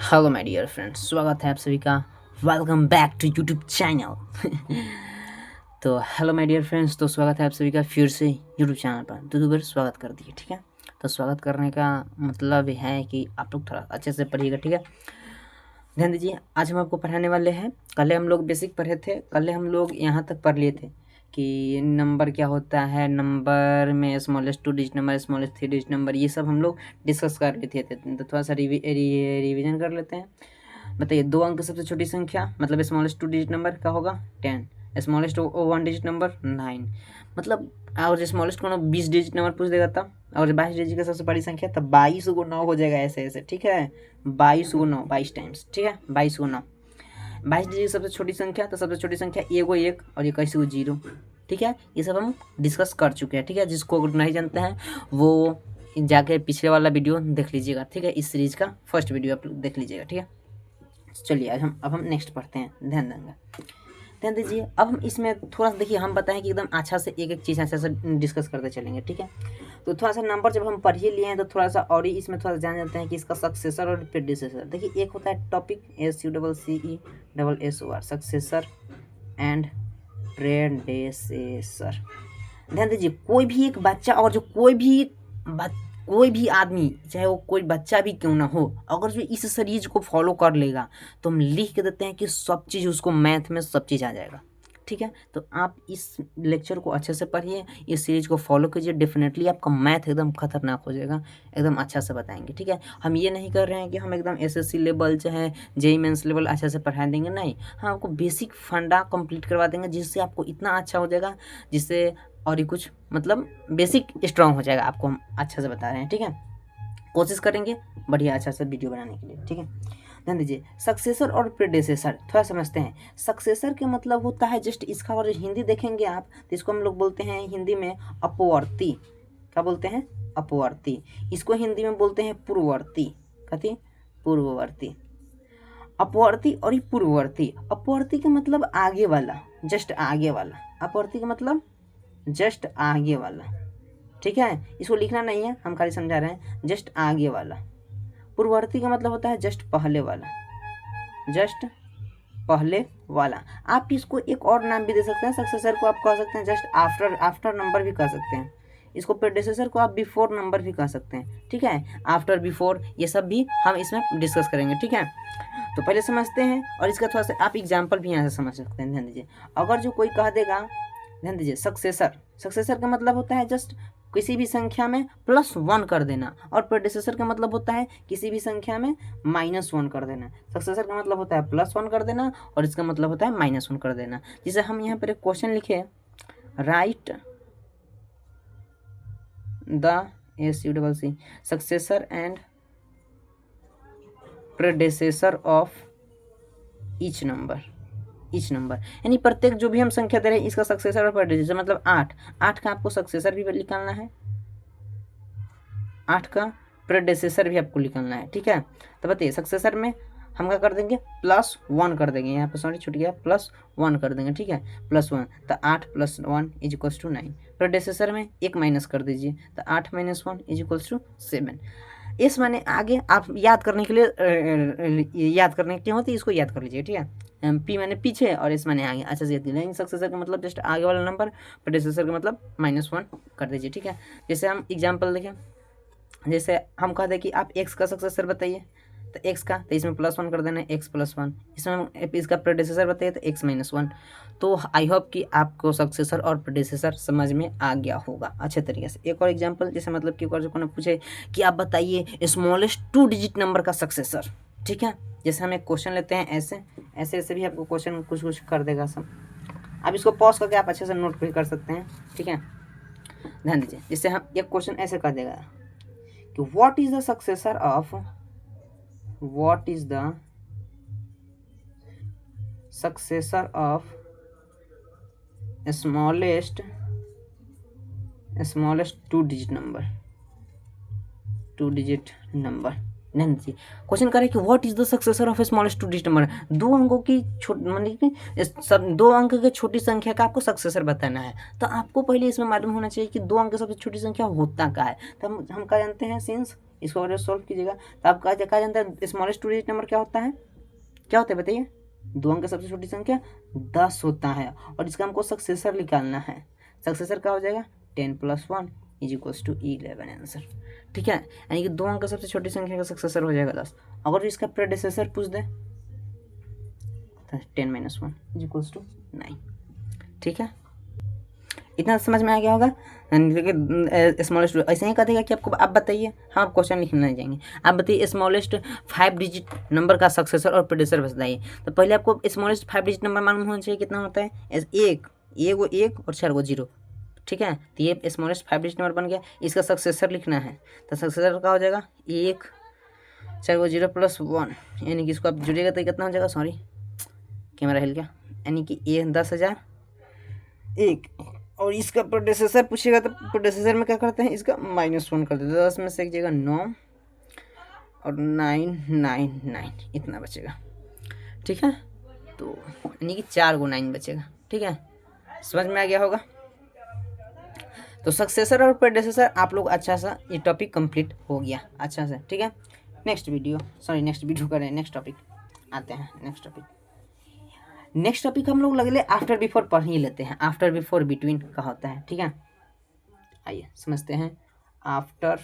Hello my dear friends, स्वागत है आप सभी का। Welcome back to YouTube channel. तो हेलो माय डियर फ्रेंड्स, तो स्वागत है आप सभी का फिर से यूट्यूब चैनल पर। तो बार स्वागत कर दिए, ठीक है। तो स्वागत करने का मतलब है कि आप लोग थोड़ा अच्छे से पढ़िएगा, ठीक है। ध्यान दीजिए, आज हम आपको पढ़ाने वाले हैं। कल हम लोग बेसिक पढ़े थे, कल हम लोग यहाँ तक पढ़ लिए थे कि नंबर क्या होता है, नंबर में smallest 2 digit number, smallest 3 digit number, ये सब हम लोग डिस्कस कर लेते थे। तो थोड़ा सा रिवीजन कर लेते हैं। बताइए, 2 अंक सबसे छोटी संख्या मतलब स्मॉलेस्ट 2 डिजिट नंबर का होगा 10, स्मॉलेस्ट 1 डिजिट नंबर 9, मतलब और स्मॉलेस्ट को 20 डिजिट नंबर पूछ देगा तब, और 22 डिजिट का सबसे बड़ी संख्या तब 22 को 9 हो जाएगा, ऐसे ऐसे, ठीक है। 22 को 9 22 टाइम्स, ठीक है। 22 को 9 22 डिजिट सबसे छोटी संख्या, तो सबसे छोटी संख्या एगो 1 और 21 को 0, ठीक है। ये सब हम डिस्कस कर चुके हैं, ठीक है। जिसको नहीं जानते हैं वो जाके पिछले वाला वीडियो देख लीजिएगा, ठीक है। इस सीरीज का फर्स्ट वीडियो आप देख लीजिएगा, ठीक है। चलिए आज हम नेक्स्ट पढ़ते हैं। ध्यान दीजिए, अब हम इसमें थोड़ा सा देखिए, हम बताएं कि एकदम अच्छा से एक एक चीज़ अच्छा से डिस्कस करते चलेंगे, ठीक है। तो थोड़ा सा नंबर जब हम पढ़ ही लिए हैं तो थोड़ा सा और ही इसमें थोड़ा सा जान जाते हैं कि इसका सक्सेसर और प्रेडिसेसर। देखिए, एक होता है टॉपिक SUCCESSOR, सक्सेसर एंड प्रेडेसेसर। ध्यान दीजिए, कोई भी एक बच्चा और जो कोई भी आदमी, चाहे वो कोई बच्चा भी क्यों ना हो, अगर जो इस सीरीज को फॉलो कर लेगा तो हम लिख के देते हैं कि सब चीज़ उसको मैथ में सब चीज़ आ जाएगा, ठीक है। तो आप इस लेक्चर को अच्छे से पढ़िए, इस सीरीज को फॉलो कीजिए, डेफिनेटली आपका मैथ एकदम खतरनाक हो जाएगा, एकदम अच्छा से बताएंगे, ठीक है। हम ये नहीं कर रहे हैं कि हम एकदम SSC लेवल चाहे JEE मेंस लेवल अच्छे से पढ़ा देंगे, नहीं। हम आपको बेसिक फंडा कंप्लीट करवा देंगे, जिससे आपको इतना अच्छा हो जाएगा, जिससे और ही कुछ मतलब बेसिक स्ट्रांग हो जाएगा। आपको हम अच्छा से बता रहे हैं, ठीक है। कोशिश करेंगे बढ़िया अच्छा सा वीडियो बनाने के लिए, ठीक है। ध्यान दीजिए, सक्सेसर और प्रेडेसेसर थोड़ा समझते हैं। सक्सेसर के मतलब होता है जस्ट इसका, और हिंदी देखेंगे आप तो इसको हम लोग बोलते हैं हिंदी में अपवर्ती। क्या बोलते हैं? अपवर्ती। इसको हिंदी में बोलते हैं पूर्ववर्ती। कथी? पूर्ववर्ती। अपवर्ती और ये पूर्ववर्ती। अपवर्ती का मतलब आगे वाला, जस्ट आगे वाला। अपवर्ती का मतलब जस्ट आगे वाला, ठीक है। इसको लिखना नहीं है, हम खाली समझा रहे हैं, जस्ट आगे वाला। पूर्ववर्ती का मतलब होता है जस्ट पहले वाला, जस्ट पहले वाला। आप इसको एक और नाम भी दे सकते हैं, सक्सेसर को आप कह सकते हैं जस्ट आफ्टर नंबर भी कह सकते हैं। इसको प्रेडेसेसर को आप बिफोर नंबर भी कह सकते हैं, ठीक है। आफ्टर, बिफोर, ये सब भी हम इसमें डिस्कस करेंगे, ठीक है। तो पहले समझते हैं, और इसका थोड़ा सा आप एग्जाम्पल भी यहाँ से समझ सकते हैं। ध्यान दीजिए, अगर जो कोई कह देगा, ध्यान दीजिए, सक्सेसर का मतलब होता है जस्ट किसी भी संख्या में +1 कर देना, और प्रेडेसेसर का मतलब होता है किसी भी संख्या में -1 कर देना। सक्सेसर का मतलब होता है +1 कर देना, और इसका मतलब होता है -1 कर देना। जैसे हम यहाँ पर एक क्वेश्चन लिखे, right the SUCC successor and प्रेडेसेसर of each number यानी प्रत्येक जो भी हम संख्या दे रहे हैं इसका सक्सेसर और प्रेडेसेसर, मतलब 8 का आपको सक्सेसर भी निकालना है, 8 का प्रेडेसेसर भी आपको निकालना है, ठीक है। तो बताइए, सक्सेसर में हम क्या कर देंगे? +1 कर देंगे, यहाँ पर सॉरी छूट गया, +1 कर देंगे, ठीक है। +1 तो 8 + 1 = 9। प्रेडेसेसर में 1 माइनस कर दीजिए, तो 8 - 1 = 7। इस माने आगे आप याद करने के लिए होती है, इसको याद कर लीजिए, ठीक है। P माने पीछे और S माने आगे, अच्छा से याद कीजिए। सक्सेसर का मतलब जस्ट आगे वाला नंबर, प्रेडेसेसर का मतलब -1 कर दीजिए, ठीक है। जैसे हम एग्जाम्पल देखें, जैसे हम कह दें कि आप x का सक्सेसर बताइए, तो x का, तो इसमें +1 कर देना है, x + 1। इसमें इसका प्रेडेसेसर बताइए तो x - 1। तो आई होप कि आपको सक्सेसर और प्रेडेसेसर समझ में आ गया होगा अच्छे तरीके से। एक और एग्जांपल, जैसे मतलब कि अगर कोई पूछे कि आप बताइए स्मॉलेस्ट 2 डिजिट नंबर का सक्सेसर, ठीक है। जैसे हम एक क्वेश्चन लेते हैं, ऐसे भी आपको क्वेश्चन कुछ कर देगा सब। अब इसको पॉज करके आप अच्छे से नोट भी कर सकते हैं, ठीक है। ध्यान दीजिए, जैसे हम एक क्वेश्चन ऐसे कर देगा कि what is the successor of smallest 2 digit number? नहीं, क्वेश्चन करे कि what is the successor of smallest 2 digit number. 2 अंकों की मतलब 2 अंक की छोटी संख्या का आपको सक्सेसर बताना है, तो आपको पहले इसमें मालूम होना चाहिए कि 2 अंक की सबसे छोटी संख्या होता क्या है। तो हम क्या जानते हैं, सिंस इसको अगर सॉल्व कीजिएगा तो आप कहा जानते हैं स्मॉलेस्ट टू डिजिट नंबर क्या होता है, क्या होता है बताइए? 2 अंक का सबसे छोटी संख्या 10 होता है, और इसका हमको सक्सेसर निकालना है। सक्सेसर क्या हो जाएगा? 10 + 1 = 11 आंसर। ठीक है, यानी कि 2 अंक का सबसे छोटी संख्या का सक्सेसर हो जाएगा 10। अगर इसका प्रेडिसेसर पूछ दे तो 10 - 1 = 9। ठीक है, इतना समझ में आ गया होगा। स्मॉलेस्ट ऐसे ही कह देगा कि आपको, आप बताइए, हाँ आप क्वेश्चन लिखने जाएंगे, आप बताइए स्मॉलेस्ट 5 डिजिट नंबर का सक्सेसर और प्रेडिसेसर बताइए। तो पहले आपको स्मॉलेस्ट 5 डिजिट नंबर मालूम होना चाहिए, कितना होता है? एक और 4 गो 0। ठीक है, तो ये स्मॉलेस्ट 5 डिजिट नंबर बन गया। इसका सक्सेसर लिखना है, तो सक्सेसर का हो जाएगा 1 4 गो 0 + 1, यानी कि इसको आप जुड़ेगा तो कितना हो जाएगा? सॉरी कैमरा हिल गया, यानी कि 10,000 1। और इसका प्रोडेसेसर पूछेगा तो प्रोडेसेसर में क्या करते हैं? इसका -1 कर देते हैं। 10 में से एक जगह 9 और 999 इतना बचेगा। ठीक है, तो यानी कि 4 गो 9 बचेगा। ठीक है, समझ में आ गया होगा। तो सक्सेसर और प्रेडेसेसर आप लोग अच्छा सा ये टॉपिक कंप्लीट हो गया अच्छा से। ठीक है, नेक्स्ट वीडियो करें, नेक्स्ट टॉपिक आते हैं। नेक्स्ट टॉपिक हम लोग लगे आफ्टर बिफोर पढ़ ही लेते हैं। आफ्टर बिफोर बिटवीन का होता है। ठीक है, आइए समझते हैं। After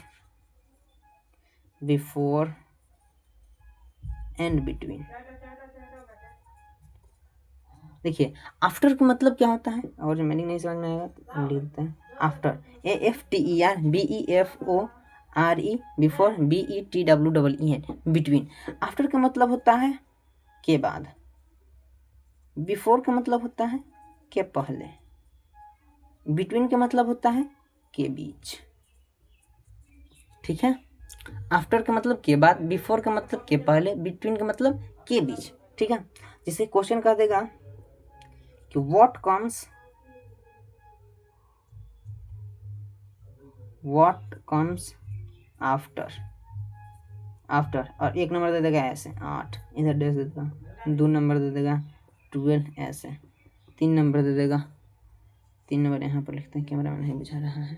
before and between. देखिए आफ्टर का मतलब क्या होता है, और जो मीनिंग नहीं समझ में आएगा तो हम लिख देते हैं। After AFTER BEFORE before BETWEEN between. After का मतलब होता है के बाद, बिफोर का मतलब होता है के पहले, बिटवीन का मतलब होता है के बीच। ठीक है, आफ्टर का मतलब के बाद, बिफोर का मतलब के पहले, बिटवीन का मतलब के बीच। ठीक है, जिसे क्वेश्चन कर देगा कि व्हाट कम्स आफ्टर, और 1 नंबर दे देगा ऐसे 8, इधर दे देगा 2 नंबर दे देगा 12 ऐसे, 3 नंबर दे देगा, 3 नंबर यहाँ पर लिखते हैं, कैमरा में नहीं बुझा रहा है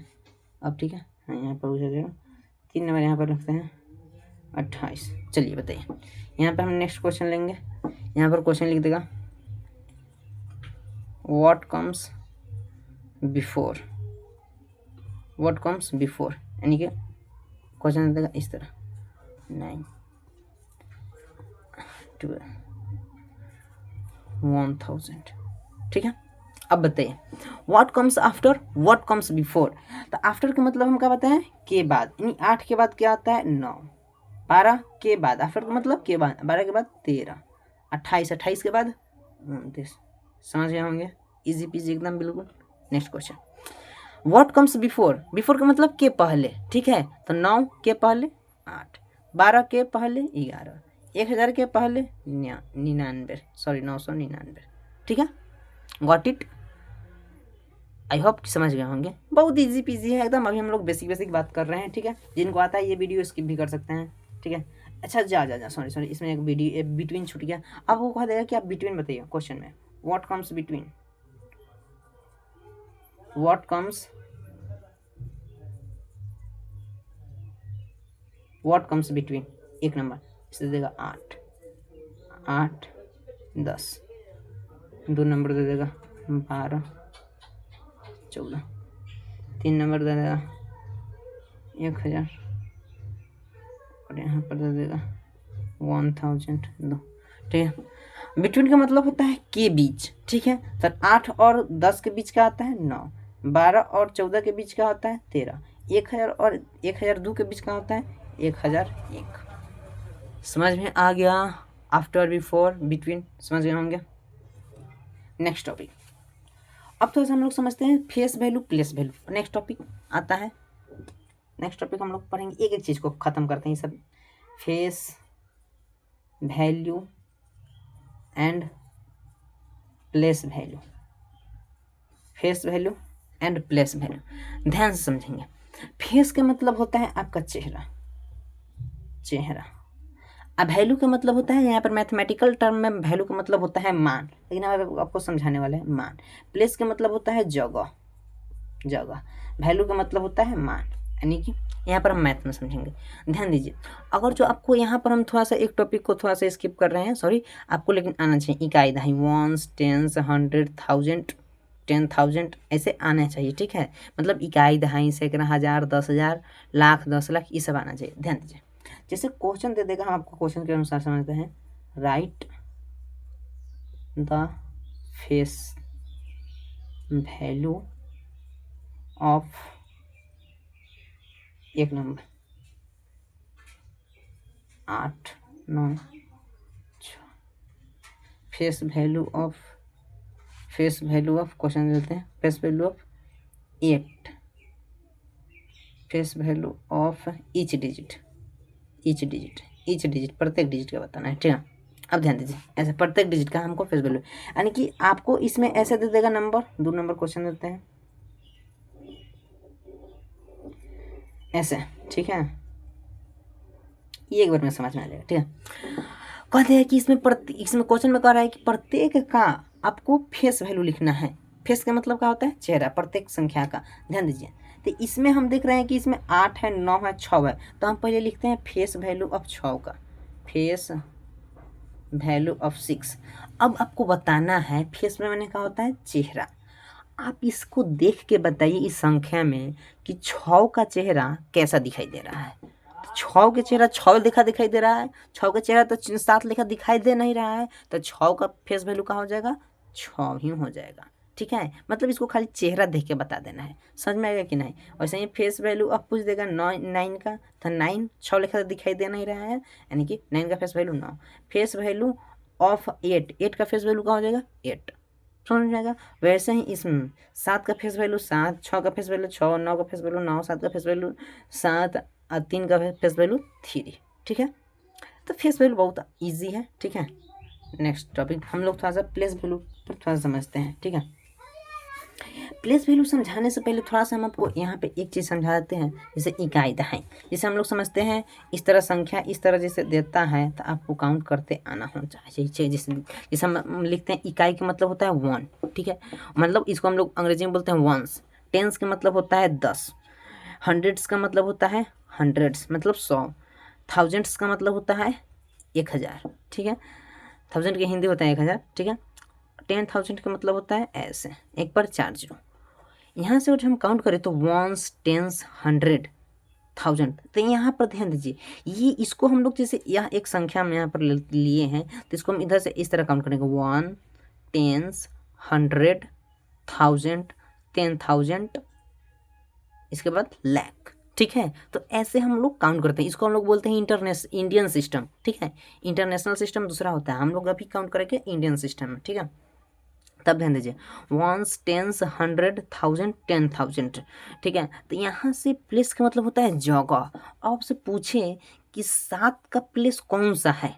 अब। ठीक है, हाँ यहाँ पर बुझा जाएगा। 3 नंबर यहाँ पर लिखते हैं 28। चलिए बताइए, यहाँ पर हम नेक्स्ट क्वेश्चन लेंगे। यहाँ पर क्वेश्चन लिख देगा व्हाट कम्स बिफोर, यानी कि क्वेश्चन देगा इस तरह 9 12 1000। ठीक है, अब बताइए what comes after, what comes before. तो आफ्टर का मतलब हम क्या बताएं? के बाद, यानी 8 के बाद क्या आता है? 9। 12 के बाद, आफ्टर का मतलब के बाद, 12 के बाद 13, 28 के बाद 29। समझ गए होंगे, इजी पीजी एकदम बिल्कुल। Next question, what comes before का मतलब के पहले। ठीक है, तो 9 के पहले 8, 12 के पहले 11, 1000 के पहले 999। ठीक है, गॉट इट? आई होप समझ गए होंगे, बहुत इजी पीजी है एकदम। अभी हम लोग बेसिक बात कर रहे हैं। ठीक है, जिनको आता है ये वीडियो स्किप भी कर सकते हैं। ठीक है, अच्छा जा सॉरी इसमें एक वीडियो बिटवीन छूट गया। अब वो कहा देगा कि आप बिटवीन बताइए क्वेश्चन में, what comes between, what comes between. 1 number इसे देगा 8 10, 2 नंबर दे देगा 12 14, 3 नंबर दे देगा 1000, और यहाँ पर दे देगा 1002। ठीक है, बिटवीन का मतलब होता है के बीच। ठीक है, तो 8 और 10 के बीच क्या आता है? 9। 12 और 14 के बीच क्या होता है? 13। 1000 और 1002 के बीच क्या होता है? 1001। समझ में आ गया? आफ्टर बिफोर बिटवीन समझ गए होंगे। नेक्स्ट टॉपिक, अब थोड़ा सा हम लोग समझते हैं face value place value. Next topic आता है, नेक्स्ट टॉपिक हम लोग पढ़ेंगे, एक चीज़ को ख़त्म करते हैं सब, face value and place value. Face value and place value ध्यान से समझेंगे। फेस का मतलब होता है आपका चेहरा, अब वैल्यू का मतलब होता है, यहाँ पर मैथमेटिकल टर्म में वैल्यू का मतलब होता है मान, लेकिन आपको समझाने वाले हैं मान। प्लेस का मतलब होता है जगह, वैल्यू का मतलब होता है मान, यानी कि यहाँ पर हम मैथ में समझेंगे। ध्यान दीजिए, अगर जो आपको यहाँ पर हम थोड़ा सा एक टॉपिक को थोड़ा सा स्किप कर रहे हैं, सॉरी, आपको लेकिन आना चाहिए इकाई दहाई, वंस, टेंस, 100, 1000, 10,000 ऐसे आना चाहिए, ठीक है। मतलब इकाई दहाई, सैकड़ा, हज़ार, 10,000, लाख, 10 लाख, ये सब आना चाहिए। ध्यान दीजिए, जैसे क्वेश्चन दे देगा, हम आपको क्वेश्चन के अनुसार समझते हैं। Write the face value of एक number 8, 9, 6, face value of question देते हैं, face value of 8, face value of each digit, प्रत्येक डिजिट का बताना है, ठीक है। अब ध्यान दीजिए, ऐसे प्रत्येक डिजिट का हमको फेस वैल्यू, यानी कि आपको इसमें ऐसे दे देगा नंबर, 2 नंबर क्वेश्चन देते हैं ऐसे, ठीक है। ये एक बार में समझ में आ जाएगा, ठीक है। कहते हैं कि इसमें क्वेश्चन में कह रहा है कि प्रत्येक का आपको फेस वैल्यू लिखना है। फेस का मतलब क्या होता है? चेहरा, प्रत्येक संख्या का। ध्यान दीजिए, तो इसमें हम देख रहे हैं कि इसमें 8 है, 9 है, 6 है, तो हम पहले लिखते हैं फेस वैल्यू ऑफ 6 का, फेस वैल्यू ऑफ 6। अब आपको बताना है फेस में मैंने कहा होता है चेहरा। आप इसको देख के बताइए इस संख्या में कि 6 का चेहरा कैसा दिखाई दे रहा है। 6 का चेहरा 6 लिखा दिखाई दे रहा है, 6 का चेहरा तो 7 लिखा दिखाई दे नहीं रहा है, तो 6 का फेस वैल्यू कहाँ हो जाएगा? 6 ही हो जाएगा, ठीक है। मतलब इसको खाली चेहरा देख के बता देना है, समझ में आएगा कि नहीं। वैसे ही फेस वैल्यू अब पूछ देगा 9 का, तो 9 6 लिखा दिखाई दे नहीं रहा है, यानी कि 9 का face value 9। Face value of 8 का फेस वैल्यू कहाँ हो जाएगा? 8, समझ में आएगा। वैसे ही इसमें 7 का फेस वैल्यू 7, 6 का फेस वैल्यू 6, 9 का फेस वैल्यू 9, 7 का फेस वैल्यू 7 और 3 का फेस वैल्यू 3, ठीक है। तो फेस वैल्यू बहुत इजी है, ठीक है। नेक्स्ट टॉपिक हम लोग थोड़ा सा प्लेस वैल्यू पर थोड़ा समझते हैं, ठीक है। प्लेस वैल्यू समझाने से पहले थोड़ा सा हम आपको यहाँ पे एक चीज़ समझा देते हैं, जैसे इकाई दहाई। जैसे हम लोग समझते हैं इस तरह संख्या इस तरह जैसे देता है तो आपको काउंट करते आना होना चाहिए। जैसे हम लिखते हैं इकाई का मतलब होता है 1, ठीक है। मतलब इसको हम लोग अंग्रेजी में बोलते हैं वंस। टेंस का मतलब होता है 10, हंड्रेड्स का मतलब होता है हंड्रेड्स मतलब 100, थाउजेंड्स का मतलब होता है 1000, ठीक है। थाउजेंड के हिंदी होता है 1000, ठीक है। 10,000 का मतलब होता है ऐसे, एक पर 4 जीरो। यहाँ से अगर हम काउंट करें तो वंस, टेंस, 100, 1000, तो यहाँ पर ध्यान दीजिए, ये इसको हम लोग जैसे यह एक संख्या में यहाँ पर लिए हैं, तो इसको हम इधर से इस तरह काउंट करेंगे 1, टेंस, 100, 1000, 10,000, इसके बाद लाख, ठीक है। तो ऐसे हम लोग काउंट करते हैं, इसको हम लोग बोलते हैं इंडियन सिस्टम, ठीक है। इंटरनेशनल सिस्टम दूसरा होता है, हम लोग अभी काउंट करेंगे इंडियन सिस्टम में, ठीक है। तब ध्यान दीजिए, वंस, टेंस, 100, 1000, 10,000, ठीक है। तो यहाँ से प्लेस का मतलब होता है जगह। आपसे पूछे कि 7 का प्लेस कौन सा है,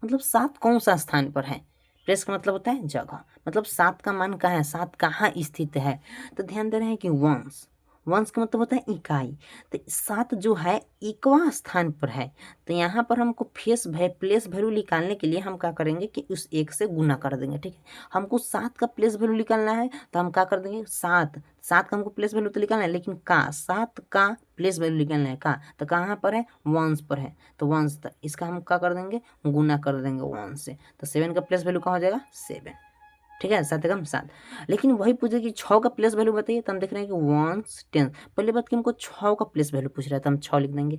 मतलब 7 कौन सा स्थान पर है। प्लेस का मतलब होता है जगह, मतलब 7 का मान कहाँ है, 7 कहाँ स्थित है। तो ध्यान दे रहे हैं कि वंस का मतलब होता है इकाई, तो 7 जो है एकवां स्थान पर है। तो यहाँ पर हमको प्लेस वैल्यू निकालने के लिए हम क्या करेंगे कि उस 1 से गुना कर देंगे, ठीक है। हमको 7 का प्लेस वैल्यू निकालना है, तो हम क्या कर देंगे, 7 का हमको प्लेस वैल्यू तो निकालना है, लेकिन 7 का प्लेस वैल्यू निकालना है, तो कहाँ पर है, वंस पर है। तो वंस, तो इसका हम क्या कर देंगे, गुना कर देंगे 1 से। तो 7 का प्लेस वैल्यू कहाँ हो जाएगा, 7, ठीक है। 7 एकम 7। लेकिन वही पूछे कि 6 का प्लेस वैल्यू बताइए, तो हम देख रहे हैं कि वंस, टेंस। पहले बात कि हमको 6 का प्लेस वैल्यू पूछ रहा है, तो हम 6 लिख देंगे।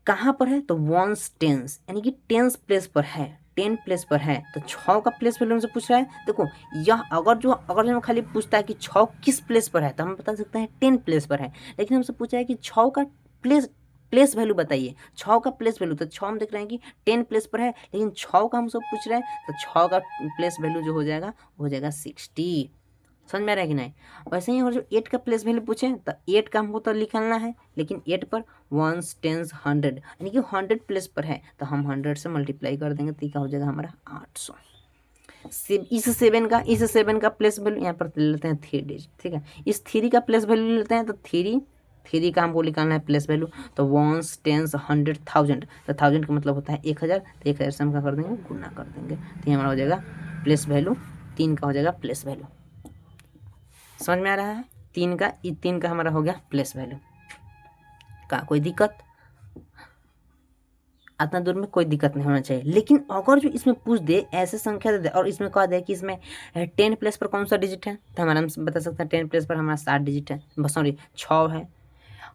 कहाँ पर है, तो वंस, टेंस, यानी कि 10 प्लेस पर है, 10 प्लेस पर है। तो 6 का प्लेस वैल्यू हमसे पूछ रहा है। देखो यह अगर हम खाली पूछता है कि 6 किस प्लेस पर है, तो हम बता सकते हैं 10 प्लेस पर है। लेकिन हमसे पूछा है कि 6 का प्लेस वैल्यू बताइए, 6 का प्लेस वैल्यू, तो 6 हम देख रहे हैं कि 10 प्लेस पर है, लेकिन 6 का हम सब पूछ रहे हैं, तो 6 का प्लेस वैल्यू जो हो जाएगा वो हो जाएगा 60। समझ में आ रहा है कि नहीं। वैसे ही और जो 8 का प्लेस वैल्यू पूछे, तो 8 का हमको तो निकालना है, लेकिन 8 पर वंस, टेंस, 100, यानी कि 100 प्लेस पर है, तो हम 100 से मल्टीप्लाई कर देंगे, तो क्या हो जाएगा हमारा 800। इस 7 का प्लेस वैल्यू यहाँ पर ले लेते हैं 3 डिजिट, ठीक है। इस 3 का प्लेस वैल्यू ले लेते हैं, तो 3 का हमको निकालना है प्लेस वैल्यू। तो वंस, टेंस, 100, 1000, तो 1000 का मतलब होता है 1000, तो 1000 से हम क्या कर देंगे, गुना कर देंगे, तो ये हमारा हो जाएगा प्लेस वैल्यू। 3 का हो जाएगा प्लेस वैल्यू, समझ में आ रहा है। 3 का हमारा हो गया प्लेस वैल्यू। का कोई दिक्कत, इतना दूर में कोई दिक्कत नहीं होना चाहिए। लेकिन अगर जो इसमें पूछ दे ऐसे संख्या दे दे और इसमें कह दे कि इसमें 10 प्लेस पर कौन सा डिजिट है, तो हमारा हम बता सकते हैं 10 प्लेस पर हमारा 7 डिजिट है, सॉरी 6 है।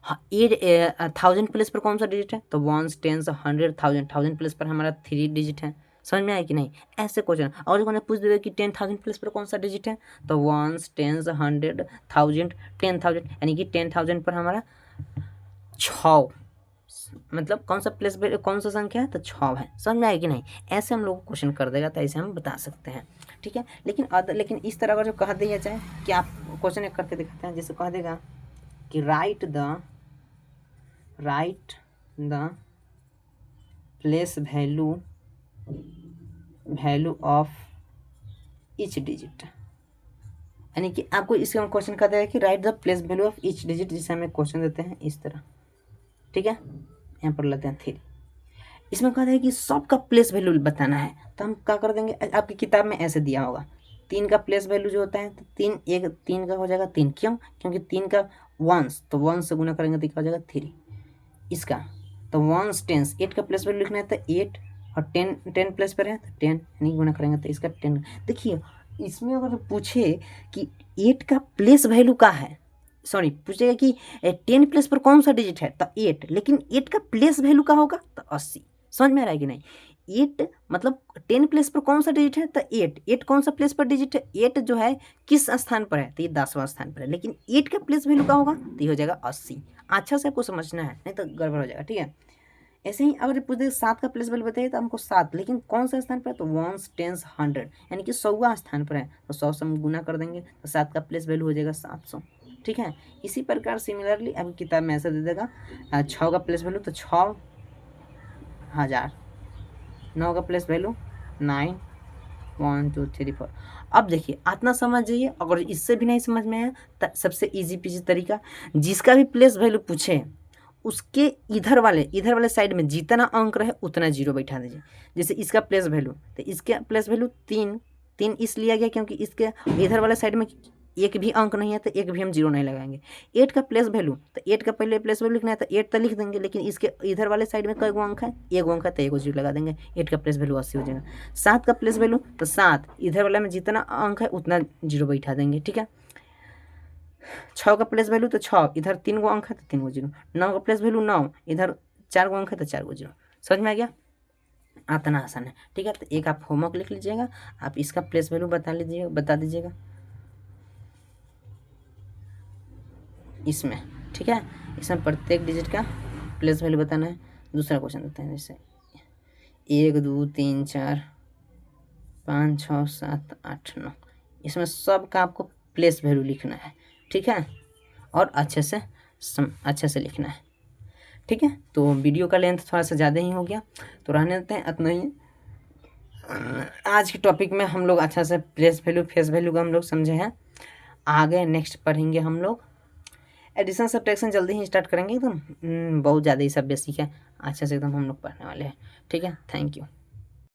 हाँ, 1000 प्लेस पर कौन सा डिजिट है, तो 1s 10s 100 1000 प्लेस पर हमारा 3 डिजिट है। समझ में आया कि नहीं, ऐसे क्वेश्चन। और जो पूछ दे कि 10,000 प्लेस पर कौन सा डिजिट है, तो 1s 10s 100 1000 10,000, यानी कि 10,000 पर हमारा 6, मतलब कौन सा प्लेस कौन सा संख्या है, तो 6 है। समझ में आया कि नहीं, ऐसे हम लोग को क्वेश्चन कर देगा, तो ऐसे हम बता सकते हैं, ठीक है। लेकिन इस तरह का जो कह दिया जाए कि आप क्वेश्चन एक करके दिखाते हैं, जैसे कह देगा कि right the place value of each digit, यानी कि आपको इसका क्वेश्चन कहता है कि right the place value of each digit, जिसे हमें क्वेश्चन देते हैं इस तरह, ठीक है। यहाँ पर लेते हैं 3, इसमें कहता है कि सबका प्लेस वैल्यू बताना है, तो हम क्या कर देंगे, आपकी किताब में ऐसे दिया होगा 3 का प्लेस वैल्यू जो होता है, तो 3 का हो जाएगा 3, क्यों, क्योंकि 3 का 1s, तो 1 से गुना करेंगे तो क्या हो जाएगा 3, इसका तो 1s 10s 8 का प्लेस वैल्यू लिखना है, तो 8 और 10 प्लेस पर है तो 10, यानी गुना करेंगे तो इसका 10। देखिए इसमें अगर पूछे कि 8 का प्लेस वैल्यू क्या है, सॉरी पूछेगा कि 10 प्लेस पर कौन सा डिजिट है, तो 8, लेकिन 8 का प्लेस वैल्यू क्या होगा, तो 80। समझ में आ रहा है कि नहीं, 8 मतलब 10 प्लेस पर कौन सा डिजिट है, तो 8 कौन सा प्लेस पर डिजिट है, 8 जो है किस स्थान पर है, तो ये 10वां स्थान पर है, लेकिन 8 का प्लेस वैल्यू क्या होगा, तो ये हो जाएगा 80। अच्छा से आपको समझना है, नहीं तो गड़बड़ हो जाएगा, ठीक है। ऐसे ही अगर पूछ दे 7 का प्लेस वैल्यू बताइए, तो हमको 7, लेकिन कौन सा स्थान पर है, तो 1s 10s 100, यानी कि 100वां स्थान पर है, तो 100 से हम गुना कर देंगे, तो 7 का प्लेस वैल्यू हो जाएगा 700, ठीक है। इसी प्रकार सिमिलरली अब किताब में ऐसा दे देगा 6 का प्लेस वैल्यू तो 6000, 9 का प्लेस वैल्यू 9 1 2 3 4। अब देखिए इतना समझ जाइए, अगर इससे भी नहीं समझ में आया तो सबसे इजी पीजी तरीका, जिसका भी प्लेस वैल्यू पूछे उसके इधर वाले साइड में जितना अंक रहे उतना जीरो बैठा दीजिए। जैसे इसका प्लेस वैल्यू, तो इसका प्लेस वैल्यू 3 इसलिए आ गया क्योंकि इसके इधर वाले साइड में एक भी अंक नहीं है, तो एक भी हम जीरो नहीं लगाएंगे। 8 का प्लेस वैल्यू, तो 8 का पहले प्लेस वैल्यू लिखना है, तो 8 तो लिख देंगे, लेकिन इसके इधर वाले साइड में कई गो अंक है, एक अंक है, तो एक जीरो लगा देंगे, 8 का प्लेस वैल्यू 80 हो जाएगा। 7 का प्लेस वैल्यू, तो 7 इधर वाला में जितना अंक है उतना जीरो बैठा देंगे, ठीक है। 6 का प्लेस वैल्यू, तो 6 इधर 3 गो अंक है तो 3 गो जीरो। 9 का प्लेस वैल्यू 9 इधर 4 गो अंक है तो 4 गो जीरो। समझ में आ गया, इतना आसान है, ठीक है। तो एक आप होमवर्क लिख लीजिएगा, आप इसका प्लेस वैल्यू बता दीजिएगा इसमें, ठीक है। इसमें प्रत्येक डिजिट का प्लेस वैल्यू बताना है। दूसरा क्वेश्चन देते हैं, जैसे 1 2 3 4 5 6 7 8 9, इसमें सब का आपको प्लेस वैल्यू लिखना है, ठीक है, और अच्छे से लिखना है, ठीक है। तो वीडियो का लेंथ थोड़ा सा ज़्यादा ही हो गया, तो रहने देते हैं इतना ही। आज के टॉपिक में हम लोग अच्छा से प्लेस वैल्यू फेस वैल्यू का हम लोग समझे हैं। आगे नेक्स्ट पढ़ेंगे हम लोग एडिशन सब्ट्रैक्शन, जल्दी ही स्टार्ट करेंगे एकदम, बहुत ज़्यादा ही सब बेसिक है, अच्छा से एकदम हम लोग पढ़ने वाले हैं, ठीक है। Thank you.